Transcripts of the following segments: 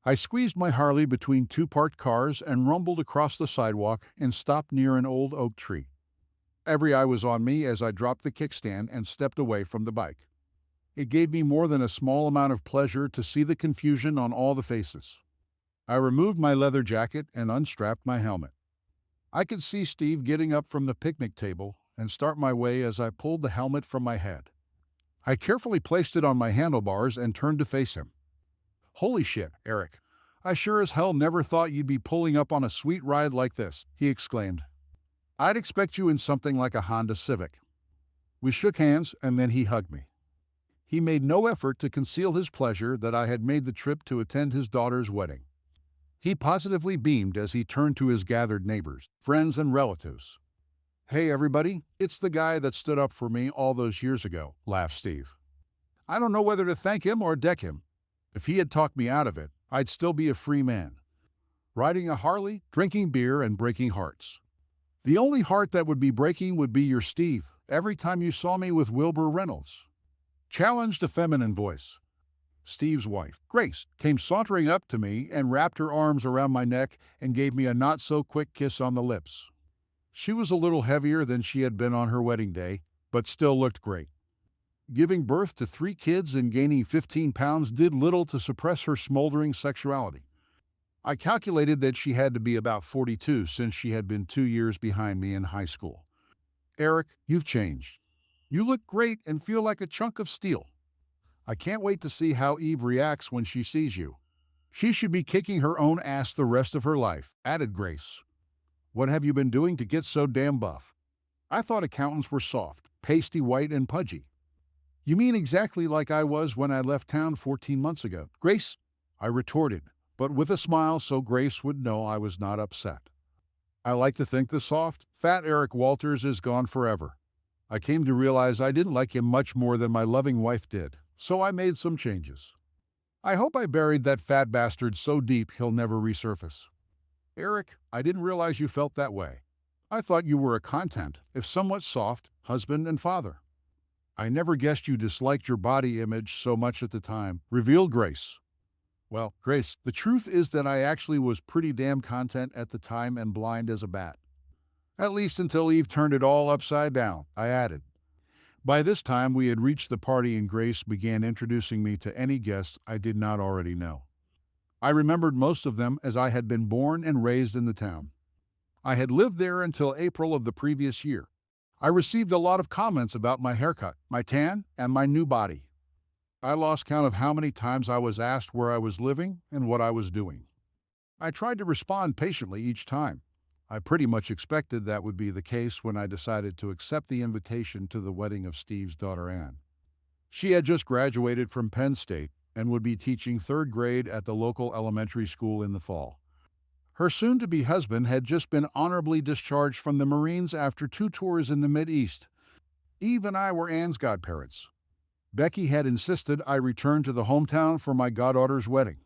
I squeezed my Harley between two parked cars and rumbled across the sidewalk and stopped near an old oak tree. Every eye was on me as I dropped the kickstand and stepped away from the bike. It gave me more than a small amount of pleasure to see the confusion on all the faces. I removed my leather jacket and unstrapped my helmet. I could see Steve getting up from the picnic table and start my way as I pulled the helmet from my head. I carefully placed it on my handlebars and turned to face him. "Holy shit, Eric. I sure as hell never thought you'd be pulling up on a sweet ride like this," he exclaimed. "I'd expect you in something like a Honda Civic." We shook hands and then he hugged me. He made no effort to conceal his pleasure that I had made the trip to attend his daughter's wedding. He positively beamed as he turned to his gathered neighbors, friends, and relatives. "Hey, everybody, it's the guy that stood up for me all those years ago," laughed Steve. I don't know whether to thank him or deck him. If he had talked me out of it, I'd still be a free man, riding a Harley, drinking beer, and breaking hearts. The only heart that would be breaking would be your Steve, every time you saw me with Wilbur Reynolds. Challenged a feminine voice. Steve's wife, Grace, came sauntering up to me and wrapped her arms around my neck and gave me a not-so-quick kiss on the lips. She was a little heavier than she had been on her wedding day, but still looked great. Giving birth to 3 kids and gaining 15 pounds did little to suppress her smoldering sexuality. I calculated that she had to be about 42 since she had been 2 years behind me in high school. "Eric, you've changed. You look great and feel like a chunk of steel. I can't wait to see how Eve reacts when she sees you. She should be kicking her own ass the rest of her life," added Grace. "What have you been doing to get so damn buff? I thought accountants were soft, pasty white, and pudgy." "You mean exactly like I was when I left town 14 months ago, Grace," I retorted, but with a smile so Grace would know I was not upset. "I like to think the soft, fat Eric Walters is gone forever. I came to realize I didn't like him much more than my loving wife did, so I made some changes. I hope I buried that fat bastard so deep he'll never resurface." "Eric, I didn't realize you felt that way. I thought you were a content, if somewhat soft, husband and father." "I never guessed you disliked your body image so much at the time," revealed Grace. "Well, Grace, the truth is that I actually was pretty damn content at the time and blind as a bat. At least until Eve turned it all upside down," I added. By this time we had reached the party and Grace began introducing me to any guests I did not already know. I remembered most of them as I had been born and raised in the town. I had lived there until April of the previous year. I received a lot of comments about my haircut, my tan, and my new body. I lost count of how many times I was asked where I was living and what I was doing. I tried to respond patiently each time. I pretty much expected that would be the case when I decided to accept the invitation to the wedding of Steve's daughter Anne. She had just graduated from Penn State and would be teaching 3rd grade at the local elementary school in the fall. Her soon-to-be husband had just been honorably discharged from the Marines after 2 tours in the Mideast. Eve and I were Anne's godparents. Becky had insisted I return to the hometown for my goddaughter's wedding.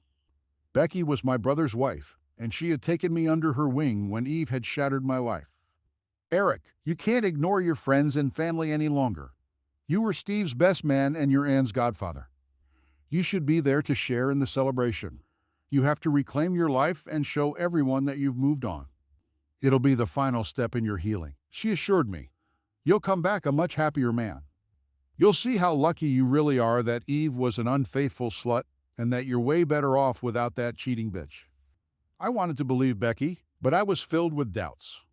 Becky was my brother's wife, and she had taken me under her wing when Eve had shattered my life. "Eric, you can't ignore your friends and family any longer. You were Steve's best man and you're Anne's godfather. You should be there to share in the celebration. You have to reclaim your life and show everyone that you've moved on. It'll be the final step in your healing," she assured me. "You'll come back a much happier man. You'll see how lucky you really are that Eve was an unfaithful slut and that you're way better off without that cheating bitch." I wanted to believe Becky, but I was filled with doubts.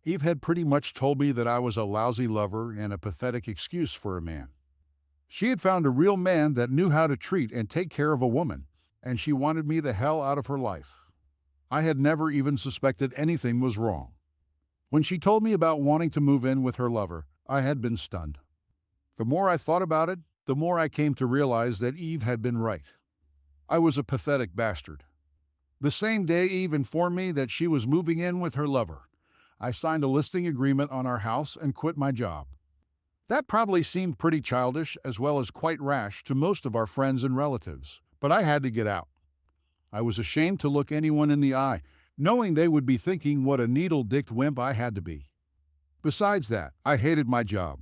Eve had pretty much told me that I was a lousy lover and a pathetic excuse for a man. She had found a real man that knew how to treat and take care of a woman, and she wanted me the hell out of her life. I had never even suspected anything was wrong. When she told me about wanting to move in with her lover, I had been stunned. The more I thought about it, the more I came to realize that Eve had been right. I was a pathetic bastard. The same day Eve informed me that she was moving in with her lover, I signed a listing agreement on our house and quit my job. That probably seemed pretty childish as well as quite rash to most of our friends and relatives, but I had to get out. I was ashamed to look anyone in the eye, knowing they would be thinking what a needle-dicked wimp I had to be. Besides that, I hated my job.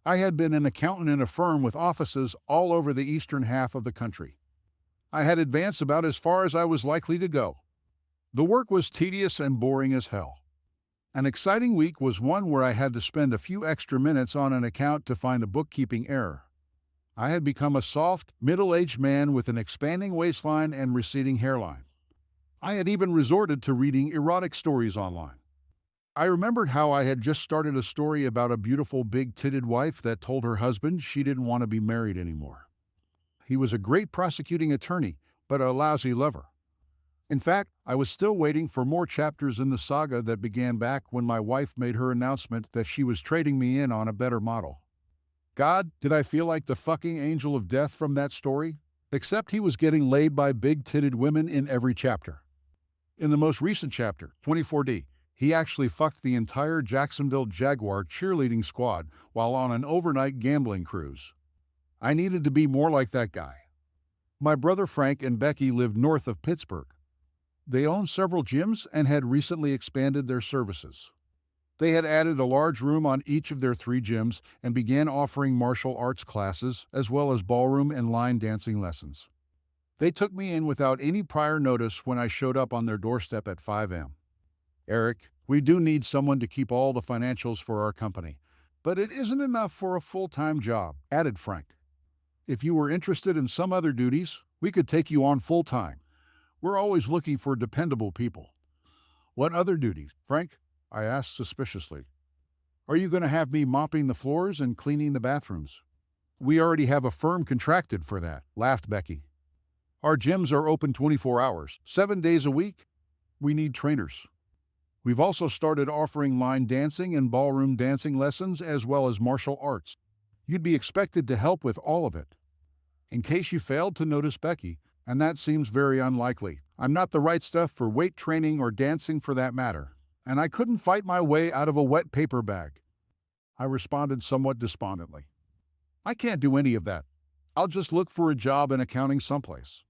I had been an accountant in a firm with offices all over the eastern half of the country. I had advanced about as far as I was likely to go. The work was tedious and boring as hell. An exciting week was one where I had to spend a few extra minutes on an account to find a bookkeeping error. I had become a soft, middle-aged man with an expanding waistline and receding hairline. I had even resorted to reading erotic stories online. I remembered how I had just started a story about a beautiful big-titted wife that told her husband she didn't want to be married anymore. He was a great prosecuting attorney, but a lousy lover. In fact, I was still waiting for more chapters in the saga that began back when my wife made her announcement that she was trading me in on a better model. God, did I feel like the fucking angel of death from that story? Except he was getting laid by big-titted women in every chapter. In the most recent chapter, 24D, he actually fucked the entire Jacksonville Jaguar cheerleading squad while on an overnight gambling cruise. I needed to be more like that guy. My brother Frank and Becky lived north of Pittsburgh. They owned several gyms and had recently expanded their services. They had added a large room on each of their 3 gyms and began offering martial arts classes as well as ballroom and line dancing lessons. They took me in without any prior notice when I showed up on their doorstep at 5 a.m. Eric, we do need someone to keep all the financials for our company, but it isn't enough for a full-time job, added Frank. If you were interested in some other duties, we could take you on full-time. We're always looking for dependable people. What other duties, Frank? I asked suspiciously. Are you going to have me mopping the floors and cleaning the bathrooms? We already have a firm contracted for that, laughed Becky. Our gyms are open 24 hours, 7 days a week. We need trainers. We've also started offering line dancing and ballroom dancing lessons as well as martial arts. You'd be expected to help with all of it. In case you failed to notice, Becky, and that seems very unlikely, I'm not the right stuff for weight training or dancing for that matter, and I couldn't fight my way out of a wet paper bag. I responded somewhat despondently. I can't do any of that. I'll just look for a job in accounting someplace.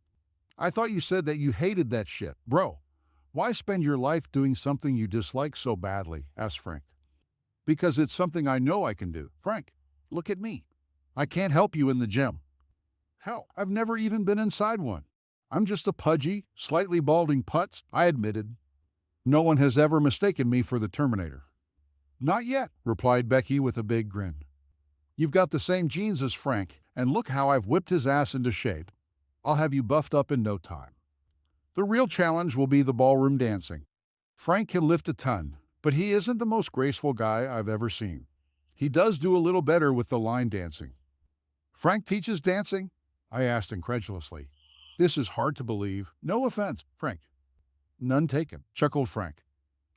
I thought you said that you hated that shit, bro. Why spend your life doing something you dislike so badly? Asked Frank. Because it's something I know I can do. Frank, look at me. I can't help you in the gym. Hell, I've never even been inside one. I'm just a pudgy, slightly balding putz, I admitted. No one has ever mistaken me for the Terminator. Not yet, replied Becky with a big grin. You've got the same genes as Frank, and look how I've whipped his ass into shape. I'll have you buffed up in no time. The real challenge will be the ballroom dancing. Frank can lift a ton, but he isn't the most graceful guy I've ever seen. He does do a little better with the line dancing. Frank teaches dancing? I asked incredulously. This is hard to believe. No offense, Frank. None taken, chuckled Frank.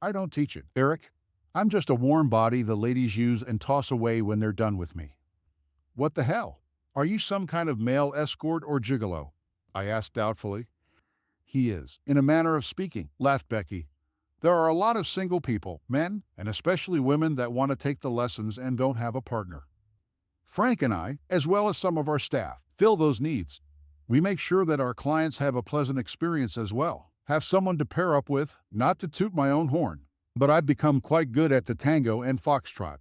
I don't teach it, Eric. I'm just a warm body the ladies use and toss away when they're done with me. What the hell? Are you some kind of male escort or gigolo? I asked doubtfully. He is, in a manner of speaking, laughed Becky. There are a lot of single people, men, and especially women that want to take the lessons and don't have a partner. Frank and I, as well as some of our staff, fill those needs. We make sure that our clients have a pleasant experience as well, have someone to pair up with, not to toot my own horn, but I've become quite good at the tango and foxtrot.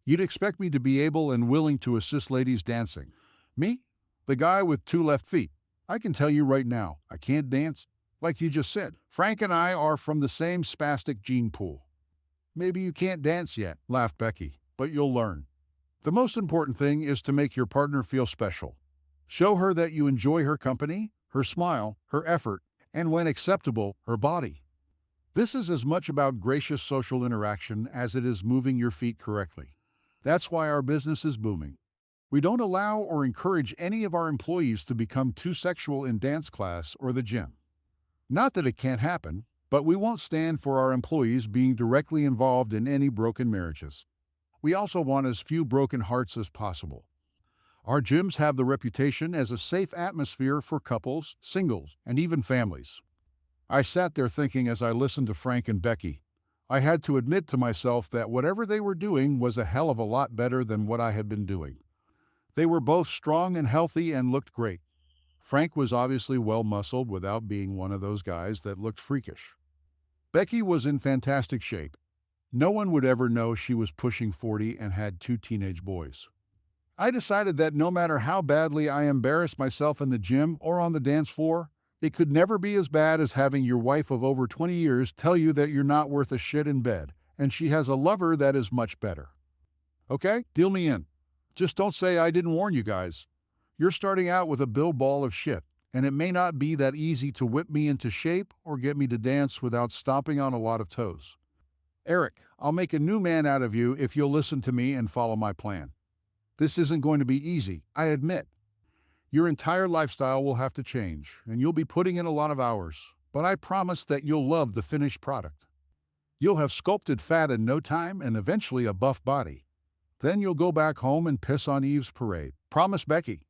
You'd expect me to be able and willing to assist ladies dancing. Me? The guy with 2 left feet. I can tell you right now, I can't dance. Like you just said, Frank and I are from the same spastic gene pool. Maybe you can't dance yet, laughed Becky, but you'll learn. The most important thing is to make your partner feel special. Show her that you enjoy her company, her smile, her effort, and when acceptable, her body. This is as much about gracious social interaction as it is moving your feet correctly. That's why our business is booming. We don't allow or encourage any of our employees to become too sexual in dance class or the gym. Not that it can't happen, but we won't stand for our employees being directly involved in any broken marriages. We also want as few broken hearts as possible. Our gyms have the reputation as a safe atmosphere for couples, singles, and even families. I sat there thinking as I listened to Frank and Becky. I had to admit to myself that whatever they were doing was a hell of a lot better than what I had been doing. They were both strong and healthy and looked great. Frank was obviously well-muscled without being one of those guys that looked freakish. Becky was in fantastic shape. No one would ever know she was pushing 40 and had 2 teenage boys. I decided that no matter how badly I embarrassed myself in the gym or on the dance floor, it could never be as bad as having your wife of over 20 years tell you that you're not worth a shit in bed, and she has a lover that is much better. Okay? Deal me in. Just don't say I didn't warn you guys. You're starting out with a bill ball of shit, and it may not be that easy to whip me into shape or get me to dance without stomping on a lot of toes. Eric, I'll make a new man out of you if you'll listen to me and follow my plan. This isn't going to be easy, I admit. Your entire lifestyle will have to change, and you'll be putting in a lot of hours, but I promise that you'll love the finished product. You'll have sculpted fat in no time and eventually a buff body. Then you'll go back home and piss on Eve's parade. Promise, Becky.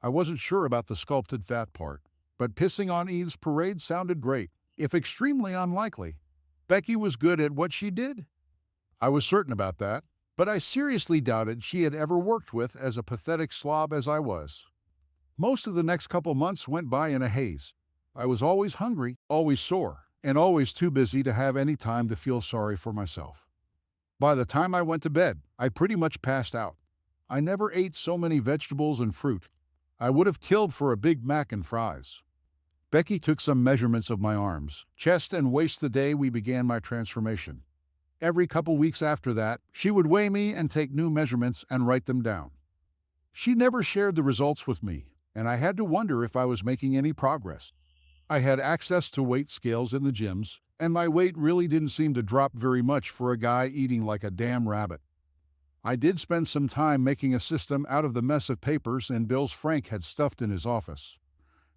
I wasn't sure about the sculpted fat part, but pissing on Eve's parade sounded great, if extremely unlikely. Becky was good at what she did. I was certain about that, but I seriously doubted she had ever worked with as a pathetic slob as I was. Most of the next couple months went by in a haze. I was always hungry, always sore, and always too busy to have any time to feel sorry for myself. By the time I went to bed, I pretty much passed out. I never ate so many vegetables and fruit. I would have killed for a Big Mac and fries. Becky took some measurements of my arms, chest, and waist the day we began my transformation. Every couple weeks after that, she would weigh me and take new measurements and write them down. She never shared the results with me, and I had to wonder if I was making any progress. I had access to weight scales in the gyms, and my weight really didn't seem to drop very much for a guy eating like a damn rabbit. I did spend some time making a system out of the mess of papers and bills Frank had stuffed in his office.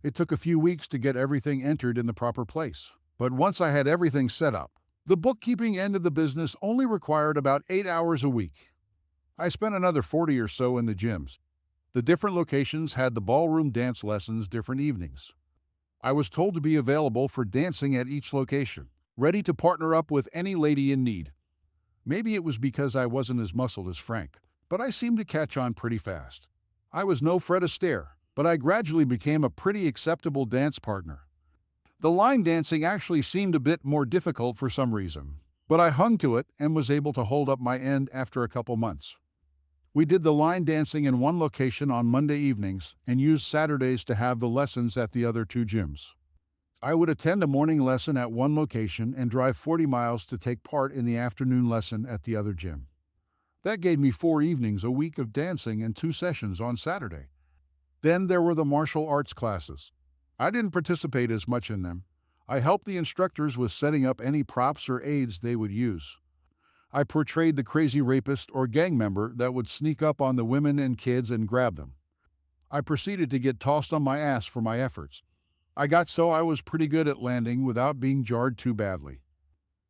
It took a few weeks to get everything entered in the proper place, but once I had everything set up, the bookkeeping end of the business only required about 8 hours a week. I spent another 40 or so in the gyms. The different locations had the ballroom dance lessons different evenings. I was told to be available for dancing at each location, ready to partner up with any lady in need. Maybe it was because I wasn't as muscled as Frank, but I seemed to catch on pretty fast. I was no Fred Astaire, but I gradually became a pretty acceptable dance partner. The line dancing actually seemed a bit more difficult for some reason, but I hung to it and was able to hold up my end after a couple months. We did the line dancing in one location on Monday evenings and used Saturdays to have the lessons at the other two gyms. I would attend a morning lesson at one location and drive 40 miles to take part in the afternoon lesson at the other gym. That gave me 4 evenings a week of dancing and 2 sessions on Saturday. Then there were the martial arts classes. I didn't participate as much in them. I helped the instructors with setting up any props or aids they would use. I portrayed the crazy rapist or gang member that would sneak up on the women and kids and grab them. I proceeded to get tossed on my ass for my efforts. I got so I was pretty good at landing without being jarred too badly.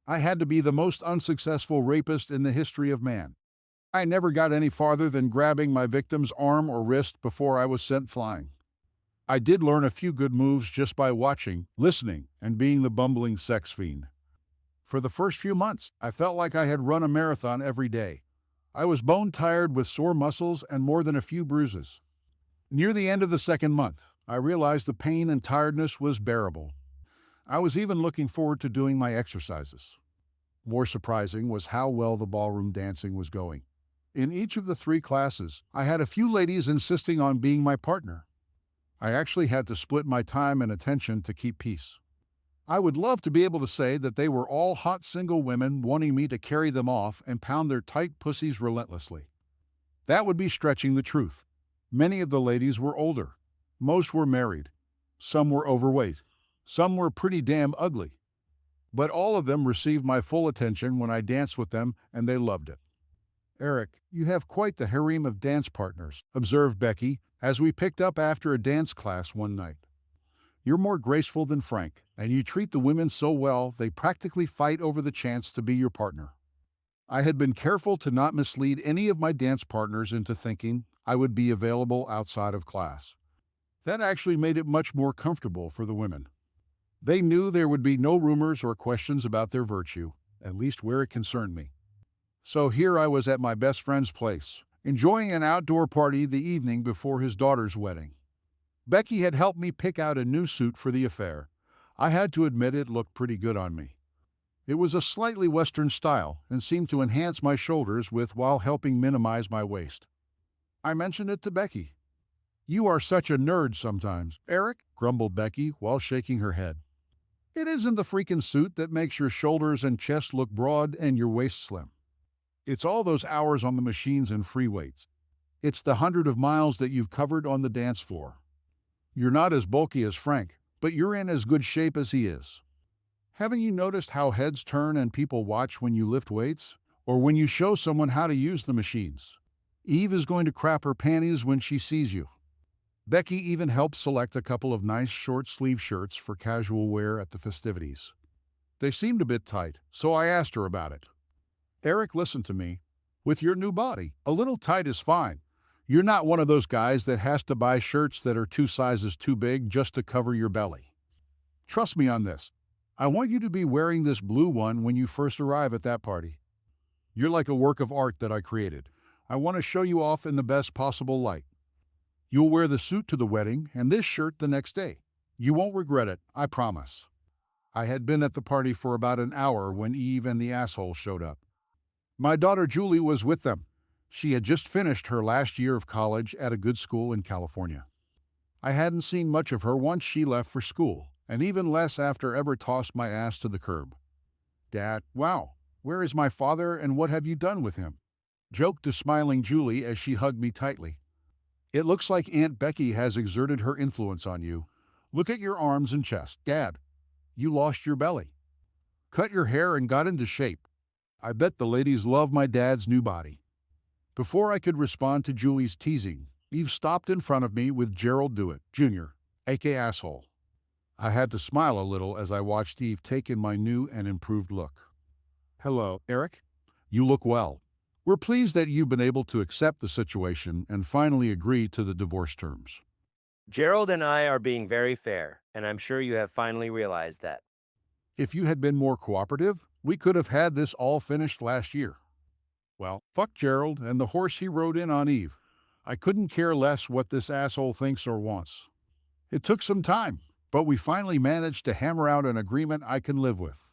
I had to be the most unsuccessful rapist in the history of man. I never got any farther than grabbing my victim's arm or wrist before I was sent flying. I did learn a few good moves just by watching, listening, and being the bumbling sex fiend. For the first few months, I felt like I had run a marathon every day. I was bone-tired with sore muscles and more than a few bruises. Near the end of the second month, I realized the pain and tiredness was bearable. I was even looking forward to doing my exercises. More surprising was how well the ballroom dancing was going. In each of the 3 classes, I had a few ladies insisting on being my partner. I actually had to split my time and attention to keep peace. I would love to be able to say that they were all hot single women wanting me to carry them off and pound their tight pussies relentlessly. That would be stretching the truth. Many of the ladies were older. Most were married. Some were overweight. Some were pretty damn ugly. But all of them received my full attention when I danced with them, and they loved it. Eric, you have quite the harem of dance partners, observed Becky, as we picked up after a dance class one night. You're more graceful than Frank, and you treat the women so well they practically fight over the chance to be your partner. I had been careful to not mislead any of my dance partners into thinking I would be available outside of class. That actually made it much more comfortable for the women. They knew there would be no rumors or questions about their virtue, at least where it concerned me. So here I was at my best friend's place, enjoying an outdoor party the evening before his daughter's wedding. Becky had helped me pick out a new suit for the affair. I had to admit it looked pretty good on me. It was a slightly Western style and seemed to enhance my shoulders width while helping minimize my waist. I mentioned it to Becky. You are such a nerd sometimes, Eric, grumbled Becky while shaking her head. It isn't the freaking suit that makes your shoulders and chest look broad and your waist slim. It's all those hours on the machines and free weights. It's the hundred of miles that you've covered on the dance floor. You're not as bulky as Frank, but you're in as good shape as he is. Haven't you noticed how heads turn and people watch when you lift weights? Or when you show someone how to use the machines? Eve is going to crap her panties when she sees you. Becky even helped select a couple of nice short sleeve shirts for casual wear at the festivities. They seemed a bit tight, so I asked her about it. Eric, listen to me. With your new body, a little tight is fine. You're not one of those guys that has to buy shirts that are 2 sizes too big just to cover your belly. Trust me on this. I want you to be wearing this blue one when you first arrive at that party. You're like a work of art that I created. I want to show you off in the best possible light. You'll wear the suit to the wedding and this shirt the next day. You won't regret it, I promise. I had been at the party for about an hour when Eve and the asshole showed up. My daughter Julie was with them. She had just finished her last year of college at a good school in California. I hadn't seen much of her once she left for school, and even less after ever tossed my ass to the curb. Dad, wow, where is my father and what have you done with him? Joked the smiling Julie as she hugged me tightly. It looks like Aunt Becky has exerted her influence on you. Look at your arms and chest. Dad, you lost your belly. Cut your hair and got into shape. I bet the ladies love my dad's new body. Before I could respond to Julie's teasing, Eve stopped in front of me with Gerald Dewitt, Jr., aka Asshole. I had to smile a little as I watched Eve take in my new and improved look. Hello, Eric. You look well. We're pleased that you've been able to accept the situation and finally agree to the divorce terms. Gerald and I are being very fair, and I'm sure you have finally realized that. If you had been more cooperative, we could have had this all finished last year. Well, fuck Gerald and the horse he rode in on Eve. I couldn't care less what this asshole thinks or wants. It took some time, but we finally managed to hammer out an agreement I can live with.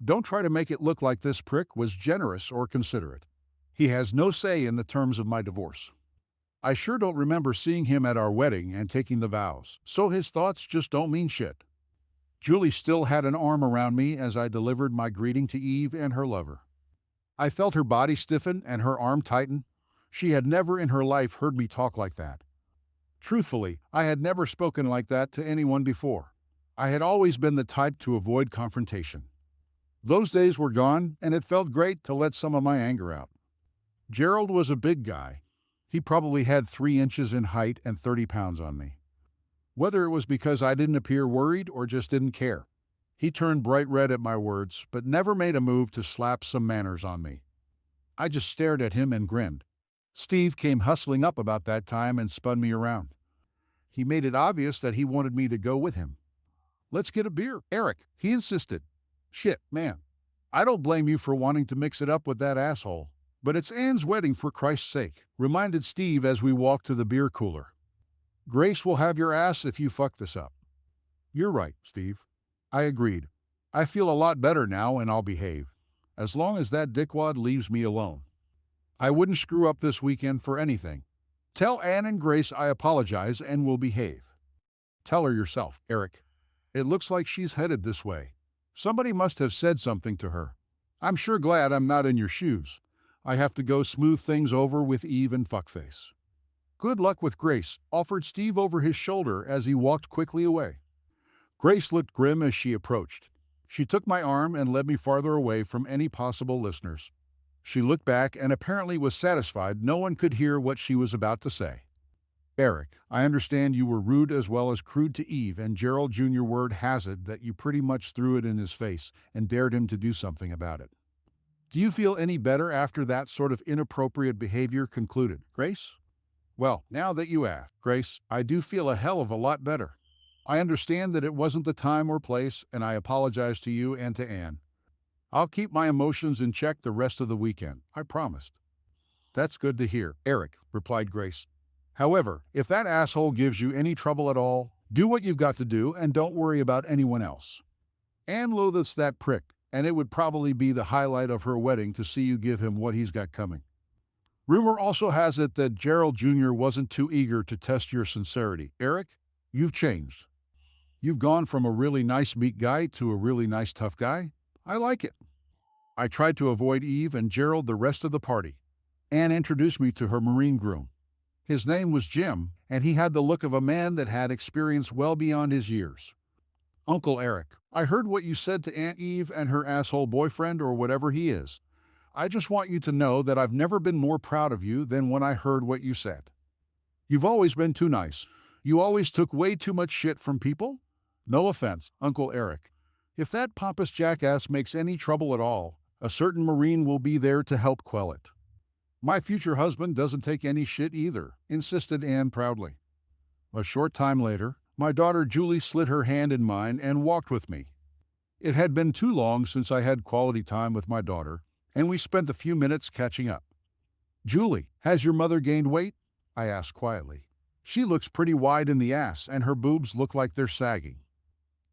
Don't try to make it look like this prick was generous or considerate. He has no say in the terms of my divorce. I sure don't remember seeing him at our wedding and taking the vows, so his thoughts just don't mean shit. Julie still had an arm around me as I delivered my greeting to Eve and her lover. I felt her body stiffen and her arm tighten. She had never in her life heard me talk like that. Truthfully, I had never spoken like that to anyone before. I had always been the type to avoid confrontation. Those days were gone, and it felt great to let some of my anger out. Gerald was a big guy. He probably had 3 inches in height and 30 pounds on me. Whether it was because I didn't appear worried or just didn't care, he turned bright red at my words, but never made a move to slap some manners on me. I just stared at him and grinned. Steve came hustling up about that time and spun me around. He made it obvious that he wanted me to go with him. Let's get a beer, Eric, he insisted. Shit, man. I don't blame you for wanting to mix it up with that asshole. But it's Anne's wedding for Christ's sake, reminded Steve as we walked to the beer cooler. Grace will have your ass if you fuck this up. You're right, Steve. I agreed. I feel a lot better now and I'll behave. As long as that dickwad leaves me alone. I wouldn't screw up this weekend for anything. Tell Anne and Grace I apologize and will behave. Tell her yourself, Eric. It looks like she's headed this way. Somebody must have said something to her. I'm sure glad I'm not in your shoes. I have to go smooth things over with Eve and Fuckface. Good luck with Grace, offered Steve over his shoulder as he walked quickly away. Grace looked grim as she approached. She took my arm and led me farther away from any possible listeners. She looked back and apparently was satisfied no one could hear what she was about to say. Eric, I understand you were rude as well as crude to Eve, and Gerald Jr. word has it that you pretty much threw it in his face and dared him to do something about it. Do you feel any better after that sort of inappropriate behavior concluded, Grace? Well, now that you ask, Grace, I do feel a hell of a lot better. I understand that it wasn't the time or place, and I apologize to you and to Anne. I'll keep my emotions in check the rest of the weekend, I promised. That's good to hear, Eric, replied Grace. However, if that asshole gives you any trouble at all, do what you've got to do and don't worry about anyone else. Anne loathes that prick, and it would probably be the highlight of her wedding to see you give him what he's got coming. Rumor also has it that Gerald Jr. wasn't too eager to test your sincerity. Eric, you've changed. You've gone from a really nice meek guy to a really nice tough guy. I like it. I tried to avoid Eve and Gerald the rest of the party. Anne introduced me to her Marine groom. His name was Jim, and he had the look of a man that had experience well beyond his years. Uncle Eric, I heard what you said to Aunt Eve and her asshole boyfriend or whatever he is. I just want you to know that I've never been more proud of you than when I heard what you said. You've always been too nice. You always took way too much shit from people. No offense, Uncle Eric. If that pompous jackass makes any trouble at all, a certain Marine will be there to help quell it. My future husband doesn't take any shit either, insisted Anne proudly. A short time later, my daughter Julie slid her hand in mine and walked with me. It had been too long since I had quality time with my daughter, and we spent a few minutes catching up. Julie, has your mother gained weight? I asked quietly. She looks pretty wide in the ass, and her boobs look like they're sagging.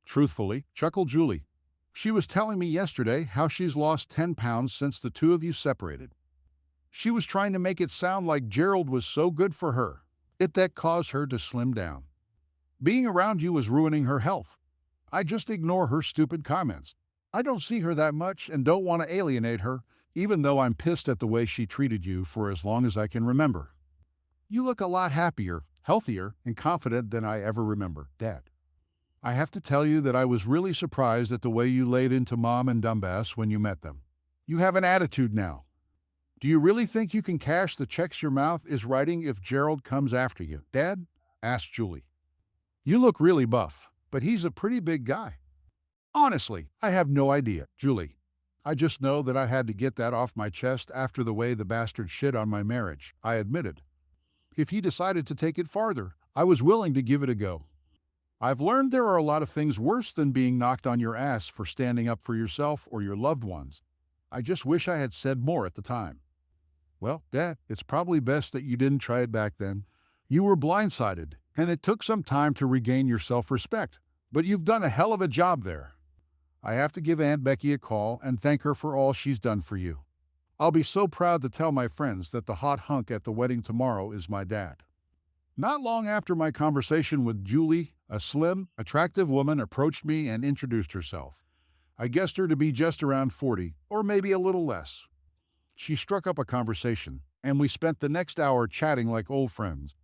Truthfully, chuckled Julie. She was telling me yesterday how she's lost 10 pounds since the two of you separated. She was trying to make it sound like Gerald was so good for her. That caused her to slim down. Being around you was ruining her health. I just ignore her stupid comments. I don't see her that much and don't want to alienate her, even though I'm pissed at the way she treated you for as long as I can remember. You look a lot happier, healthier, and confident than I ever remember, Dad. I have to tell you that I was really surprised at the way you laid into Mom and Dumbass when you met them. You have an attitude now. Do you really think you can cash the checks your mouth is writing if Gerald comes after you, Dad? Asked Julie. You look really buff, but he's a pretty big guy. Honestly, I have no idea, Julie. I just know that I had to get that off my chest after the way the bastard shit on my marriage, I admitted. If he decided to take it farther, I was willing to give it a go. I've learned there are a lot of things worse than being knocked on your ass for standing up for yourself or your loved ones. I just wish I had said more at the time. Well, Dad, it's probably best that you didn't try it back then. You were blindsided, and it took some time to regain your self-respect, but you've done a hell of a job there. I have to give Aunt Becky a call and thank her for all she's done for you. I'll be so proud to tell my friends that the hot hunk at the wedding tomorrow is my dad. Not long after my conversation with Julie, a slim, attractive woman approached me and introduced herself. I guessed her to be just around 40, or maybe a little less. She struck up a conversation, and we spent the next hour chatting like old friends.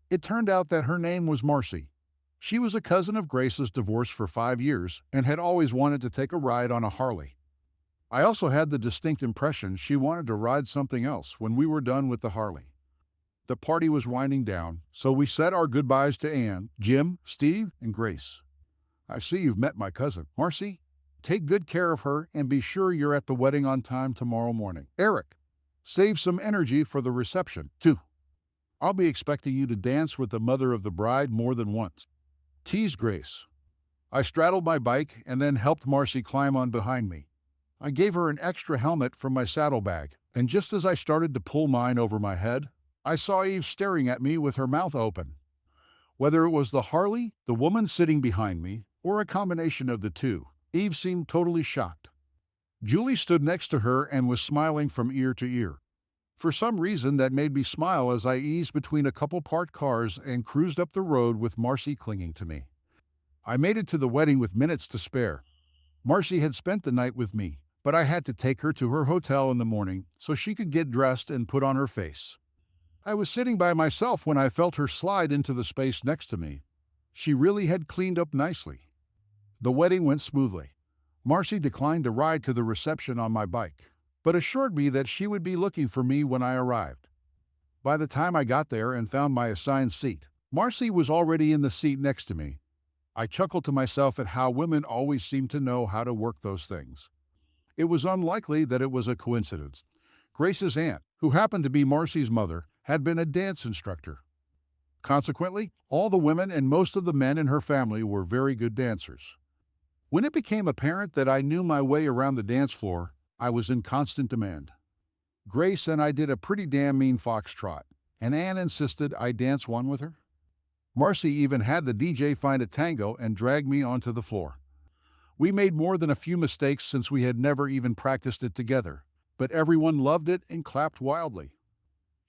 It turned out that her name was Marcy. She was a cousin of Grace's, divorced for 5 years, and had always wanted to take a ride on a Harley. I also had the distinct impression she wanted to ride something else when we were done with the Harley. The party was winding down, so we said our goodbyes to Anne, Jim, Steve, and Grace. I see you've met my cousin, Marcy. Take good care of her and be sure you're at the wedding on time tomorrow morning. Eric, save some energy for the reception, too. I'll be expecting you to dance with the mother of the bride more than once. Teased Grace. I straddled my bike and then helped Marcy climb on behind me. I gave her an extra helmet from my saddlebag, and just as I started to pull mine over my head, I saw Eve staring at me with her mouth open. Whether it was the Harley, the woman sitting behind me, or a combination of the two, Eve seemed totally shocked. Julie stood next to her and was smiling from ear to ear. For some reason, that made me smile as I eased between a couple parked cars and cruised up the road with Marcy clinging to me. I made it to the wedding with minutes to spare. Marcy had spent the night with me, but I had to take her to her hotel in the morning so she could get dressed and put on her face. I was sitting by myself when I felt her slide into the space next to me. She really had cleaned up nicely. The wedding went smoothly. Marcy declined to ride to the reception on my bike, but assured me that she would be looking for me when I arrived. By the time I got there and found my assigned seat, Marcy was already in the seat next to me. I chuckled to myself at how women always seem to know how to work those things. It was unlikely that it was a coincidence. Grace's aunt, who happened to be Marcy's mother, had been a dance instructor. Consequently, all the women and most of the men in her family were very good dancers. When it became apparent that I knew my way around the dance floor, I was in constant demand. Grace and I did a pretty damn mean foxtrot, and Anne insisted I dance one with her. Marcy even had the DJ find a tango and drag me onto the floor. We made more than a few mistakes since we had never even practiced it together, but everyone loved it and clapped wildly.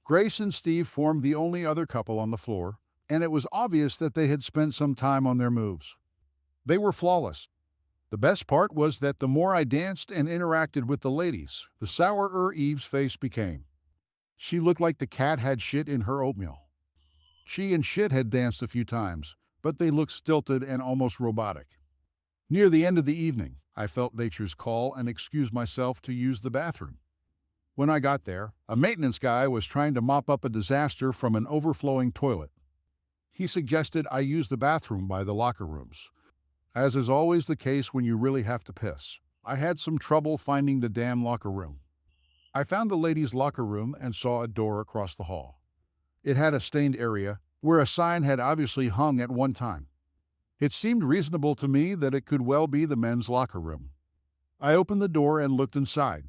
Grace and Steve formed the only other couple on the floor, and it was obvious that they had spent some time on their moves. They were flawless. The best part was that the more I danced and interacted with the ladies, the sourer Eve's face became. She looked like the cat had shit in her oatmeal. She and Shit had danced a few times, but they looked stilted and almost robotic. Near the end of the evening, I felt nature's call and excused myself to use the bathroom. When I got there, a maintenance guy was trying to mop up a disaster from an overflowing toilet. He suggested I use the bathroom by the locker rooms. As is always the case when you really have to piss, I had some trouble finding the damn locker room. I found the ladies' locker room and saw a door across the hall. It had a stained area where a sign had obviously hung at one time. It seemed reasonable to me that it could well be the men's locker room. I opened the door and looked inside.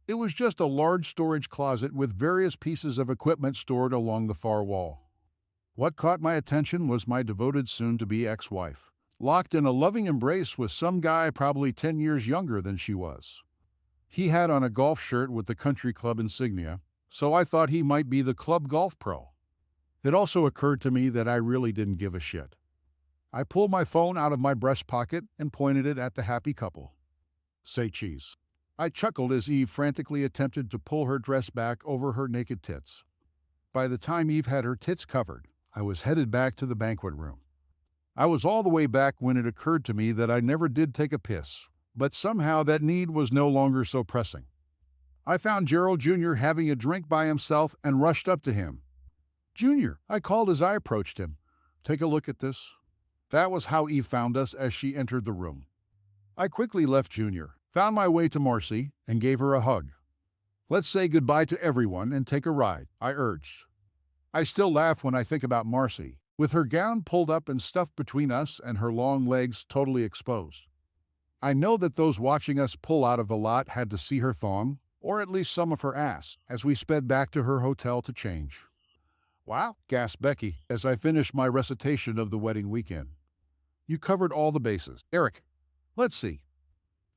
It was just a large storage closet with various pieces of equipment stored along the far wall. What caught my attention was my devoted soon-to-be ex-wife, locked in a loving embrace with some guy probably 10 years younger than she was. He had on a golf shirt with the country club insignia, so I thought he might be the club golf pro. It also occurred to me that I really didn't give a shit. I pulled my phone out of my breast pocket and pointed it at the happy couple. Say cheese. I chuckled as Eve frantically attempted to pull her dress back over her naked tits. By the time Eve had her tits covered, I was headed back to the banquet room. I was all the way back when it occurred to me that I never did take a piss, but somehow that need was no longer so pressing. I found Gerald Jr. having a drink by himself and rushed up to him. "Junior," I called as I approached him. "Take a look at this." That was how Eve found us as she entered the room. I quickly left Junior, found my way to Marcy, and gave her a hug. "Let's say goodbye to everyone and take a ride," I urged. I still laugh when I think about Marcy, with her gown pulled up and stuffed between us and her long legs totally exposed. I know that those watching us pull out of the lot had to see her thong, or at least some of her ass, as we sped back to her hotel to change. "Wow," gasped Becky as I finished my recitation of the wedding weekend. "You covered all the bases. Eric, let's see.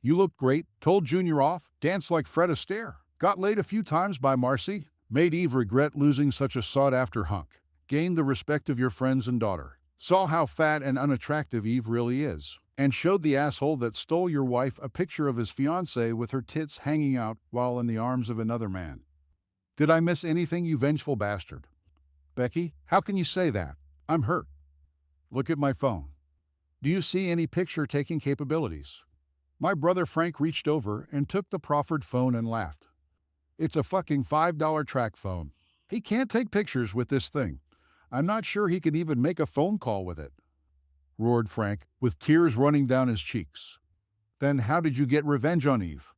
You looked great, told Junior off, danced like Fred Astaire, got laid a few times by Marcy, made Eve regret losing such a sought-after hunk, gained the respect of your friends and daughter, saw how fat and unattractive Eve really is, and showed the asshole that stole your wife a picture of his fiancée with her tits hanging out while in the arms of another man. Did I miss anything, you vengeful bastard?" "Becky, how can you say that? I'm hurt. Look at my phone. Do you see any picture-taking capabilities?" My brother Frank reached over and took the proffered phone and laughed. "It's a fucking $5 track phone. He can't take pictures with this thing. I'm not sure he can even make a phone call with it," roared Frank, with tears running down his cheeks. "Then how did you get revenge on Eve?"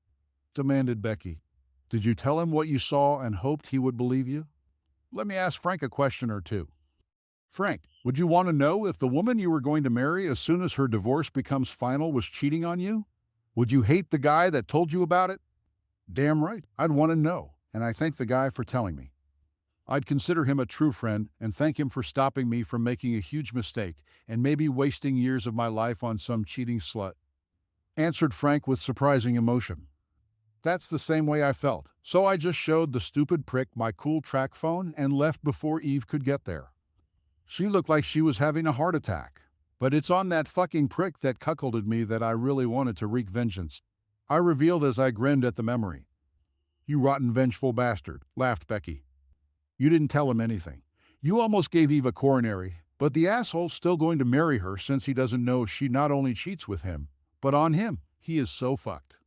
demanded Becky. "Did you tell him what you saw and hoped he would believe you? Let me ask Frank a question or two. Frank, would you want to know if the woman you were going to marry as soon as her divorce becomes final was cheating on you? Would you hate the guy that told you about it?" "Damn right, I'd want to know, and I thank the guy for telling me. I'd consider him a true friend and thank him for stopping me from making a huge mistake and maybe wasting years of my life on some cheating slut," answered Frank with surprising emotion. That's the same way I felt, so I just showed the stupid prick my cool track phone and left before Eve could get there. She looked like she was having a heart attack, but it's on that fucking prick that cuckolded me that I really wanted to wreak vengeance, I revealed as I grinned at the memory. "You rotten vengeful bastard," laughed Becky. "You didn't tell him anything. You almost gave Eve a coronary, but the asshole's still going to marry her since he doesn't know she not only cheats with him, but on him. He is so fucked."